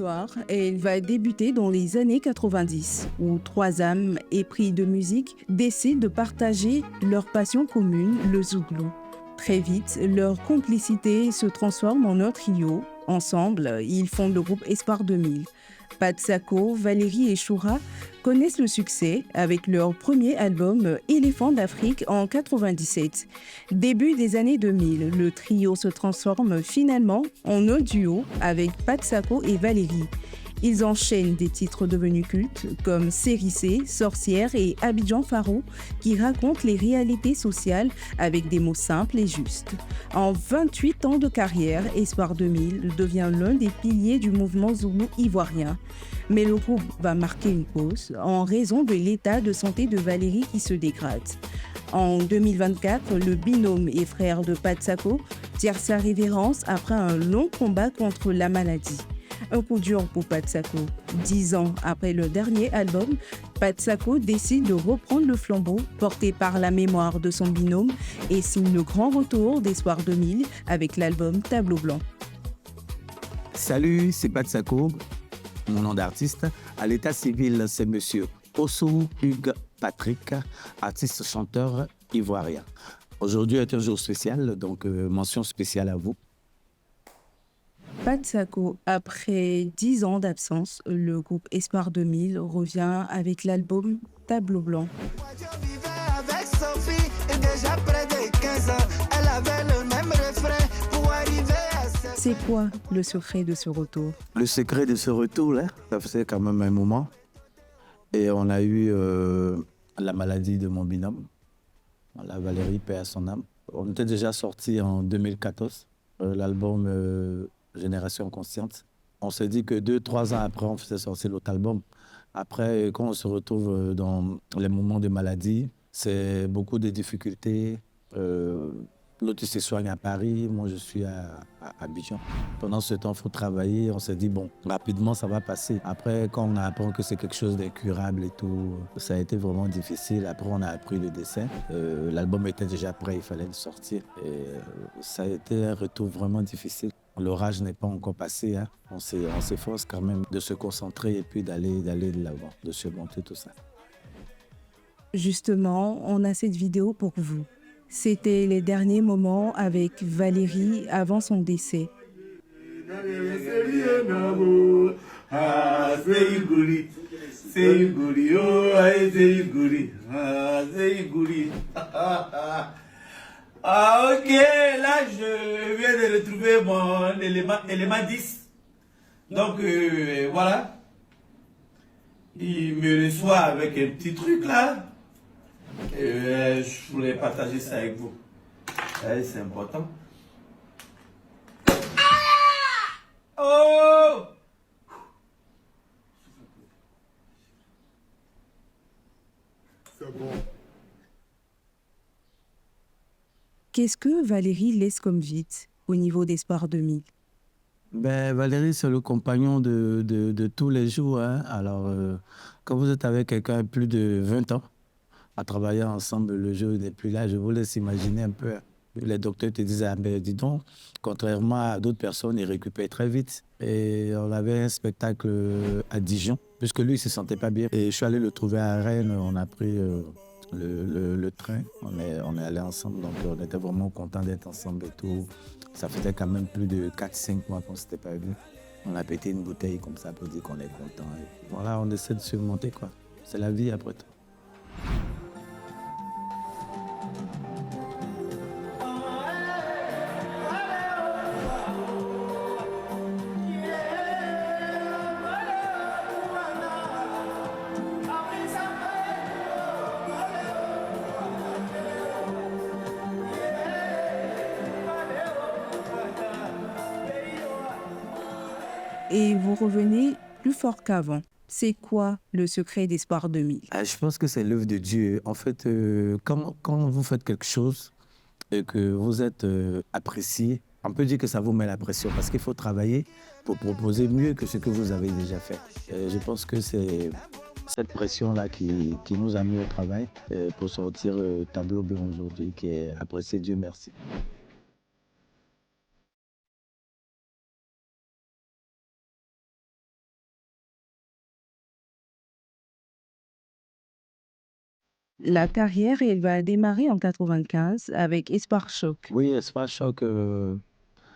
histoire, elle va débuter dans les années 90, où trois âmes épris de musique décident de partager leur passion commune, le zouglou. Très vite, leur complicité se transforme en un trio. Ensemble, ils fondent le groupe Espoir 2000. Pat Sako, Valérie et Choura connaissent le succès avec leur premier album Éléphant d'Afrique en 97. Début des années 2000, le trio se transforme finalement en un duo avec Pat Sako et Valérie. Ils enchaînent des titres devenus cultes comme Sérissé, Sorcière et Abidjan Faro qui racontent les réalités sociales avec des mots simples et justes. En 28 ans de carrière, Espoir 2000 devient l'un des piliers du mouvement zoulou ivoirien. Mais le groupe va marquer une pause en raison de l'état de santé de Valérie qui se dégrade. En 2024, le binôme et frère de Pat Sako tire sa révérence après un long combat contre la maladie. Un coup dur pour Pat Sako. 10 ans après le dernier album, Pat Sako décide de reprendre le flambeau porté par la mémoire de son binôme et signe le grand retour d'Espoir 2000 avec l'album Tableau Blanc. Salut, c'est Pat Sako, mon nom d'artiste. À l'état civil, c'est monsieur Ossou Hugues Patrick, artiste-chanteur ivoirien. Aujourd'hui est un jour spécial, donc mention spéciale à vous. Pat Sako, après 10 ans d'absence, le groupe Espoir 2000 revient avec l'album Tableau Blanc. C'est quoi le secret de ce retour? Le secret de ce retour, là, ça faisait quand même un moment. Et on a eu la maladie de mon binôme, la Valérie, paix à son âme. On était déjà sorti en 2014, l'album Génération Consciente. On s'est dit que 2-3 ans après, on faisait sortir l'autre album. Après, quand on se retrouve dans les moments de maladie, c'est beaucoup de difficultés. L'autre se soigne à Paris, moi je suis à Abidjan. Pendant ce temps, il faut travailler. On s'est dit, bon, rapidement, ça va passer. Après, quand on a appris que c'est quelque chose d'incurable et tout, ça a été vraiment difficile. Après, on a appris le décès. L'album était déjà prêt, il fallait le sortir. Et ça a été un retour vraiment difficile. L'orage n'est pas encore passé. Hein. On s'efforce quand même de se concentrer et puis d'aller de l'avant, de surmonter tout ça. Justement, on a cette vidéo pour vous. C'était les derniers moments avec Valérie avant son décès. Ah ok, là je viens de retrouver mon élément 10. Donc voilà. Il me reçoit avec un petit truc là. Je voulais partager ça avec vous. C'est important. Oh! C'est bon. Qu'est-ce que Valérie laisse comme vide au niveau d'Espoir 2000? Ben, Valérie, c'est le compagnon de tous les jours. Hein. Alors, quand vous êtes avec quelqu'un plus de 20 ans, à travailler ensemble, le jeu n'est plus là, je vous laisse imaginer un peu. Les docteurs te disaient, ah, ben, dis donc, contrairement à d'autres personnes, ils récupèrent très vite. Et on avait un spectacle à Dijon, puisque lui, il ne se sentait pas bien. Et je suis allé le trouver à Rennes, on a pris le train, on est allé ensemble, donc on était vraiment contents d'être ensemble et tout. Ça faisait quand même plus de 4-5 mois qu'on ne s'était pas vu. On a pété une bouteille comme ça pour dire qu'on est content. Et voilà, on essaie de surmonter, quoi. C'est la vie après tout. Et vous revenez plus fort qu'avant. C'est quoi le secret d'Espoir 2000? Je pense que c'est l'œuvre de Dieu. En fait, quand vous faites quelque chose et que vous êtes apprécié, on peut dire que ça vous met la pression parce qu'il faut travailler pour proposer mieux que ce que vous avez déjà fait. Je pense que c'est cette pression-là qui nous a mis au travail pour sortir Tableau Blanc aujourd'hui, qui est apprécié, Dieu merci. La carrière, elle va démarrer en 95 avec Espoir Choc. Oui, Espace Choc,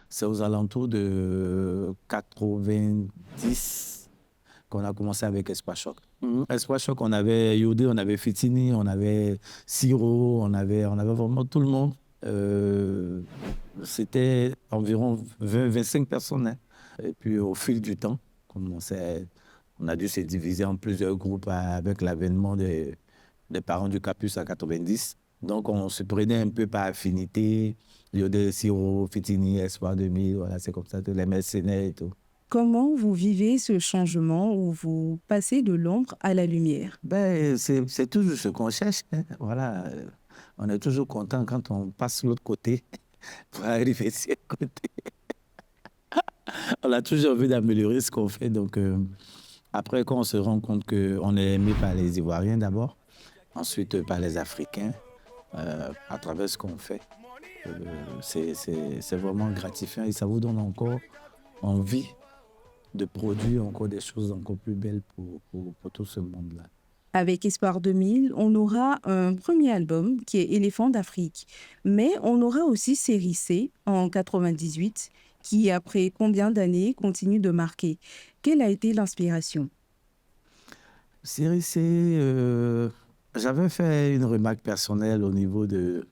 c'est aux alentours de 90 qu'on a commencé avec Espace Choc. Espace Choc, on avait Yodé, on avait Fitini, on avait Siro, on avait vraiment tout le monde. C'était environ 20-25 personnes, hein. Et puis au fil du temps, on a dû se diviser en plusieurs groupes avec l'avènement des parents du Campus à 90. Donc on se prenait un peu par affinité. Yodé, Siro, Fitini, Espoir 2000, voilà, c'est comme ça, les mercenaires et tout. Comment vous vivez ce changement où vous passez de l'ombre à la lumière? Ben, c'est toujours ce qu'on cherche, hein. Voilà, on est toujours content quand on passe l'autre côté pour arriver sur le côté. On a toujours envie d'améliorer ce qu'on fait. Donc, après, quand on se rend compte qu'on est aimé par les Ivoiriens d'abord, ensuite par les Africains, à travers ce qu'on fait, c'est vraiment gratifiant et ça vous donne encore envie de produire encore des choses encore plus belles pour tout ce monde-là. Avec Espoir 2000, on aura un premier album qui est Éléphant d'Afrique. Mais on aura aussi Série C en 98, qui, après combien d'années, continue de marquer. Quelle a été l'inspiration? Série C, j'avais fait une remarque personnelle au niveau de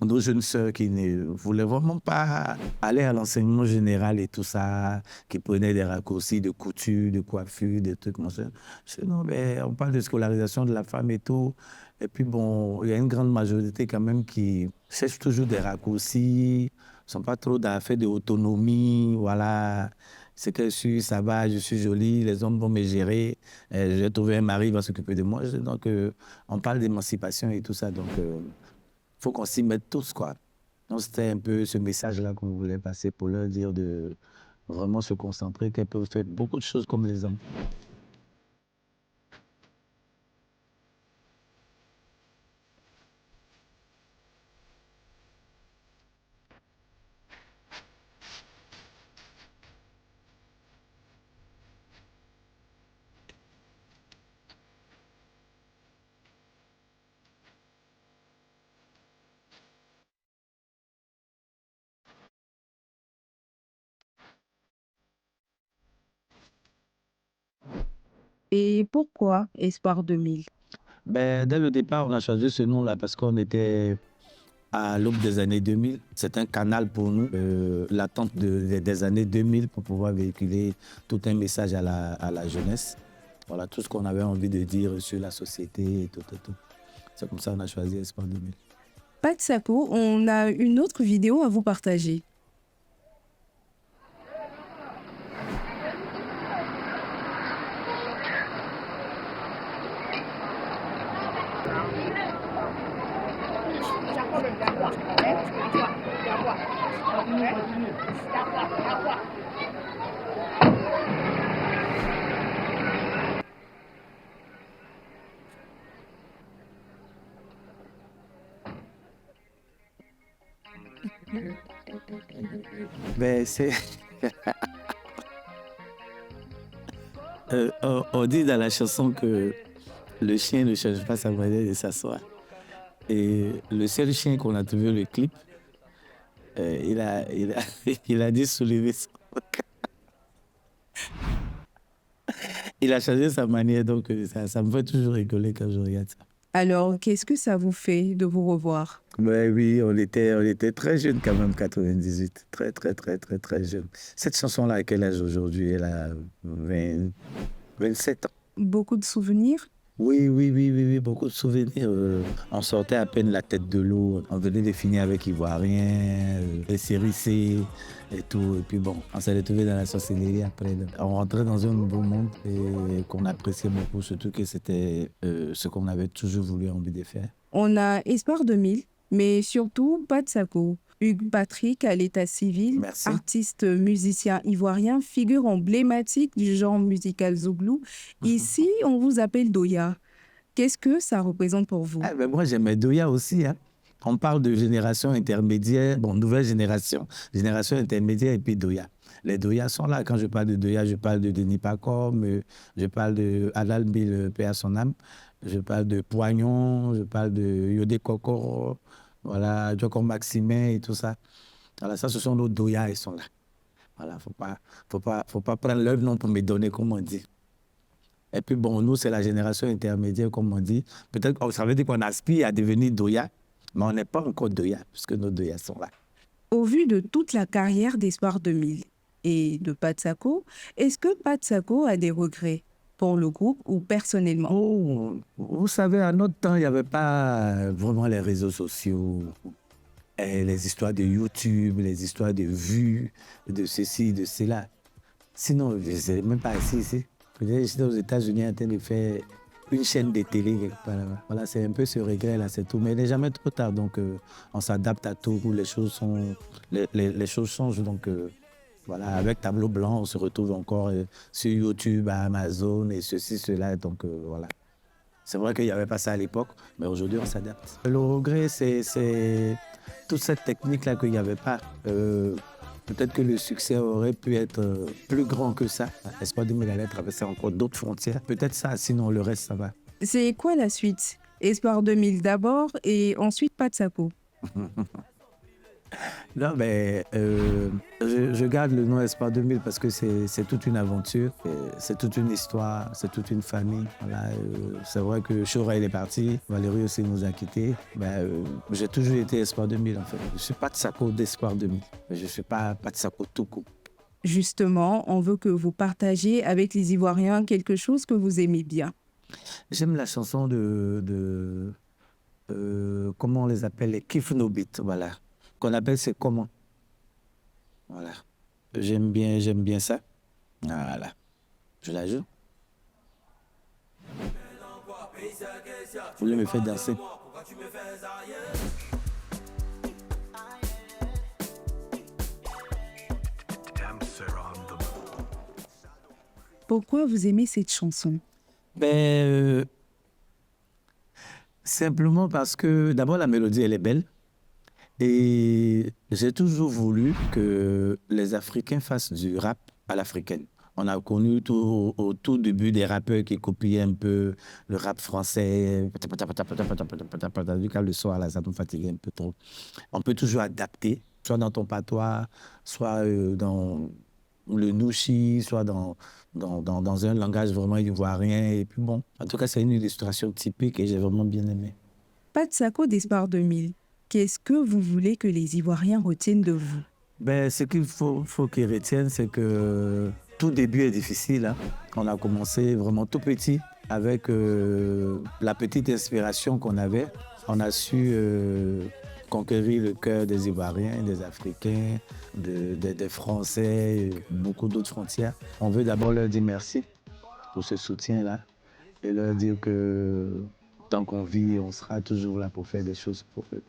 nos jeunes sœurs qui ne voulaient vraiment pas aller à l'enseignement général et tout ça, qui prenaient des raccourcis de couture, de coiffure, des trucs machin. Je dis non, mais on parle de scolarisation de la femme et tout. Et puis bon, il y a une grande majorité quand même qui cherche toujours des raccourcis, ne sont pas trop dans l'affaire de autonomie, voilà. C'est que je suis, ça va, je suis jolie, les hommes vont me gérer, j'ai trouvé un mari, il va s'occuper de moi. Donc, on parle d'émancipation et tout ça, donc faut qu'on s'y mette tous, quoi. Donc, c'était un peu ce message-là qu'on voulait passer pour leur dire de vraiment se concentrer, qu'elles peuvent faire beaucoup de choses comme les hommes. Et pourquoi Espoir 2000? Ben, dès le départ, on a choisi ce nom-là parce qu'on était à l'aube des années 2000. C'est un canal pour nous, l'attente des années 2000 pour pouvoir véhiculer tout un message à la jeunesse. Voilà, tout ce qu'on avait envie de dire sur la société et tout, tout, tout. C'est comme ça qu'on a choisi Espoir 2000. Pat Sako, on a une autre vidéo à vous partager. Ben, on dit dans la chanson que le chien ne change pas sa manière de s'asseoir. Et le seul chien qu'on a trouvé le clip, il a dit soulever son... Il a changé sa manière, donc ça me fait toujours rigoler quand je regarde ça. Alors, qu'est-ce que ça vous fait de vous revoir? Ben oui, on était très jeunes quand même, 98. Très, très, très, très, très jeunes. Cette chanson-là, à quel âge aujourd'hui? Elle a 27 ans. Beaucoup de souvenirs? Oui, oui, oui, oui, oui, beaucoup de souvenirs. On sortait à peine la tête de l'eau. On venait de finir avec Ivoirien, les séries C et tout. Et puis bon, on s'est retrouvés dans la sorcellerie après. On rentrait dans un nouveau monde et qu'on appréciait beaucoup, surtout que c'était ce qu'on avait toujours voulu envie de faire. On a Espoir 2000, mais surtout Pat Sako. Hugues Patrick à l'état civil, Merci. artiste musicien ivoirien, figure emblématique du genre musical zouglou. Ici, on vous appelle Doya. Qu'est-ce que ça représente pour vous? Ah, ben moi, j'aimais Doya aussi, hein. On parle de génération intermédiaire, bon, nouvelle génération intermédiaire et puis Doya. Les Doya sont là. Quand je parle de Doya, je parle de Denis Pacom, je parle de Adal Bill, paix à son âme. je parle de Poignon, je parle de Yodé Koko, voilà, Djoko Maximin et tout ça. Voilà, ça, ce sont nos doyas, ils sont là. Voilà, faut pas prendre leur nom pour me donner, comme on dit. Et puis bon, nous, c'est la génération intermédiaire, comme on dit. Peut-être, ça veut dire qu'on aspire à devenir doya, mais on n'est pas encore doya, puisque nos doyas sont là. Au vu de toute la carrière d'Espoir 2000 et de Patsako, est-ce que Patsako a des regrets pour le groupe ou personnellement? Oh, vous savez, à notre temps, il n'y avait pas vraiment les réseaux sociaux, et les histoires de YouTube, les histoires de vues, de ceci, de cela. Sinon, je ne serais même pas ici. Peut-être j'étais aux États-Unis en train de faire une chaîne de télé quelque part là-bas. Voilà, c'est un peu ce regret-là, c'est tout. Mais il n'est jamais trop tard, donc on s'adapte à tout. Les choses changent, donc voilà, avec Tableau Blanc, on se retrouve encore sur YouTube, à Amazon et ceci, cela. Donc voilà. C'est vrai qu'il n'y avait pas ça à l'époque, mais aujourd'hui, on s'adapte. Le regret, c'est toute cette technique-là qu'il n'y avait pas. Peut-être que le succès aurait pu être plus grand que ça. Espoir 2000 allait traverser encore d'autres frontières. Peut-être ça, sinon le reste, ça va. C'est quoi la suite? Espoir 2000 d'abord et ensuite Patsako. Non, mais je garde le nom Espoir 2000 parce que c'est toute une aventure, c'est toute une histoire, c'est toute une famille. Voilà, c'est vrai que Chora, il est parti, Valérie aussi nous a quittés. J'ai toujours été Espoir 2000 en fait. Je ne suis pas Patsako d'Espoir 2000, mais je ne suis pas Patsako tout court. Justement, on veut que vous partagiez avec les Ivoiriens quelque chose que vous aimez bien. J'aime la chanson comment on les appelle, les Kifnobit, voilà. Qu'on appelle c'est comment. Voilà. J'aime bien ça. Voilà. Je la joue. Vous voulez me faire danser? Pourquoi vous aimez cette chanson? Simplement parce que d'abord la mélodie elle est belle. Et j'ai toujours voulu que les Africains fassent du rap à l'africaine. On a connu au tout début des rappeurs qui copiaient un peu le rap français. Du cas, le soir, là, ça nous fatiguait un peu trop. On peut toujours adapter, soit dans ton patois, soit dans le nouchi, soit dans un langage vraiment ivoirien. Et puis bon, en tout cas, c'est une illustration typique et j'ai vraiment bien aimé. Patsako d'Espoir 2000. Qu'est-ce que vous voulez que les Ivoiriens retiennent de vous? Ce qu'il faut qu'ils retiennent, c'est que tout début est difficile. Hein. On a commencé vraiment tout petit avec la petite inspiration qu'on avait. On a su conquérir le cœur des Ivoiriens, des Africains, des Français, beaucoup d'autres frontières. On veut d'abord leur dire merci pour ce soutien-là et leur dire que tant qu'on vit, on sera toujours là pour faire des choses pour eux.